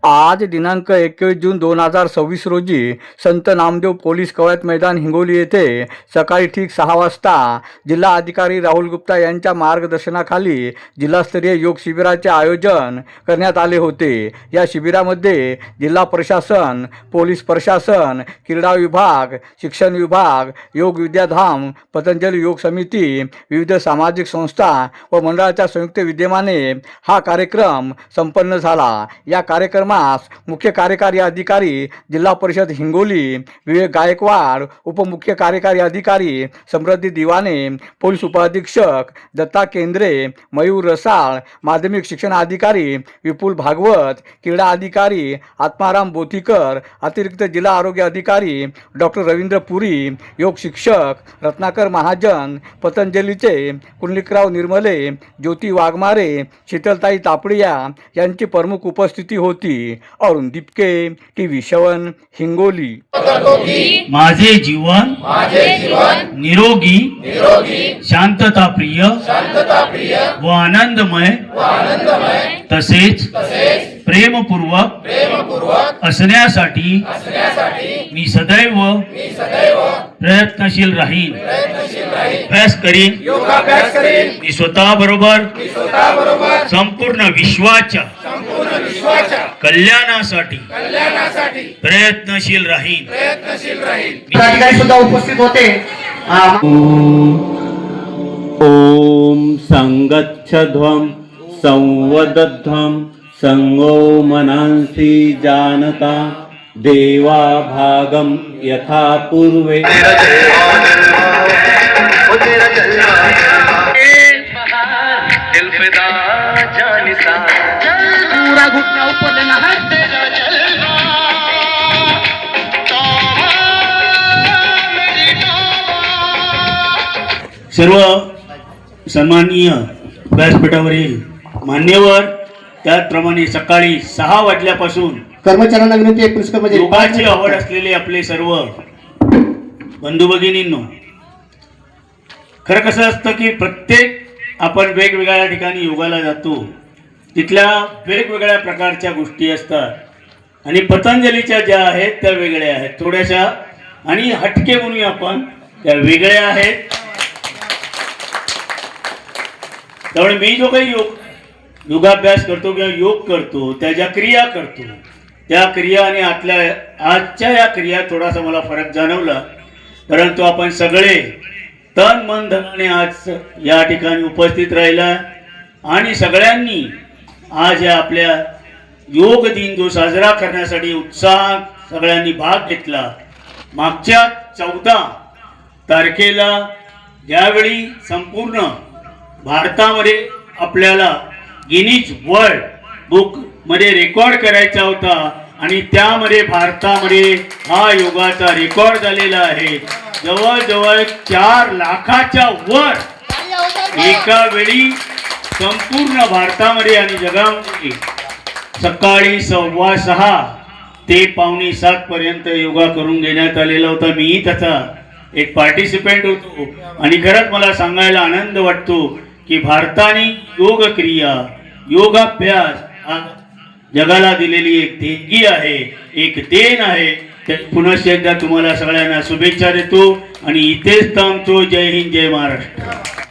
आज दिनांक 21 जून 2026 रोजी संत नामदेव पोलीस कवायत मैदान हिंगोली येथे सकाळी ठीक 6 वाजता जिल्हा अधिकारी राहुल गुप्ता यांच्या मार्गदर्शनाखाली जिल्हास्तरीय योग शिबिराचे आयोजन करण्यात आले होते। या शिबिरामध्ये जिल्हा प्रशासन, पोलीस प्रशासन, क्रीडा विभाग, शिक्षण विभाग, योग विद्याधाम, पतंजली योग समिती, विविध सामाजिक संस्था व मंडळाच्या संयुक्त विद्यमाने हा कार्यक्रम संपन्न झाला। या कार्यक्रमास मुख्य कार्यकारी अधिकारी जिल्हा परिषद हिंगोली विवेक गायकवाड, उपमुख्य कार्यकारी अधिकारी समृद्धी दिवाने, पोलीस उपाधीक्षक दत्ता केंद्रे, मयूर रसाळ, माध्यमिक शिक्षण अधिकारी विपुल भागवत, क्रीडा अधिकारी आत्माराम बोथीकर, अतिरिक्त जिल्हा आरोग्य अधिकारी डॉक्टर रवींद्र पुरी, योग शिक्षक रत्नाकर महाजन, पतंजलीचे कुंडलिकराव निर्मले, ज्योती वाघमारे, शीतलताई तापडिया यांची प्रमुख उपस्थिती होती। अरुण दीपके, टीव्ही 7 हिंगोली। माझे जीवन निरोगी शांतताप्रिय व आनंदमय तसेच प्रेमपूर्वक असण्यासाठी मी सदैव प्रयत्नशील राहीन। अभ्यास करीन। मी स्वतः बरोबर संपूर्ण विश्वाच्या कल्याणासाठी प्रयत्नशील राहीन। अधिकारी सुद्धा उपस्थित होते। ओम संगच्छध्वं संवदध्वं संगो मनांसि जानता देवा भागम यथा पूर्वे। पूरा घुटना ऊपर देना है। सर्व सन्माननीय व्यासपीठावरील मान्यवर, त्याचप्रमाणे सकाळी 6 वाजल्यापासून कर्मचाऱ्यांना विनंती आहे, पुरस्कार म्हणजे योगाची आवड असलेले आपले सर्व बंधू भगिनींनो, खरं कसं असतं की प्रत्येक आपण वेगवेगळ्या ठिकाणी योगाला जातो, तिथल्या वेगवेगळ्या प्रकारच्या गोष्टी असतात आणि पतंजलीच्या ज्या आहेत त्या वेगळ्या आहेत, थोड्याशा आणि हटके म्हणूया आपण, त्या वेगळ्या आहेत। त्यामुळे मी जो काही योगाभ्यास करतो किंवा योग करतो, त्या ज्या क्रिया करतो, त्या क्रिया आणि आजच्या या क्रिया थोडासा मला फरक जाणवला, परंतु आपण सगळे तन मन धनाने आज या ठिकाणी उपस्थित राहिला आणि सगळ्यांनी आज या आपल्या योग दिन जो साजरा करण्यासाठी उत्साह सगळ्यांनी भाग घेतला। मागच्या 14 तारखेला ज्यावेळी संपूर्ण भारतामध्ये आपल्याला गिनीज वर्ल्ड बुक मध्ये रेकॉर्ड करायचा होता आणि त्यामध्ये भारतामध्ये हा योगाचा रेकॉर्ड झालेला आहे। जवळजवळ 4 लाखाच्या वर एका वेळी संपूर्ण भारतामध्ये आणि जगामध्ये सकाळी 6:15 ते 6:45 पर्यंत योगा करून घेण्यात आलेला होता। मीही त्याचा एक पार्टिसिपेंट होतो आणि खरंच मला सांगायला आनंद वाटतो की भारताने योग क्रिया, योगाभ्यास जगाला दिलेली एक देणगी आहे, एक देण आहे। पुन्हा एकदा तुम्हाला सगळ्यांना शुभेच्छा देतो आणि इथेच थांबतो। जय हिंद, जय महाराष्ट्र।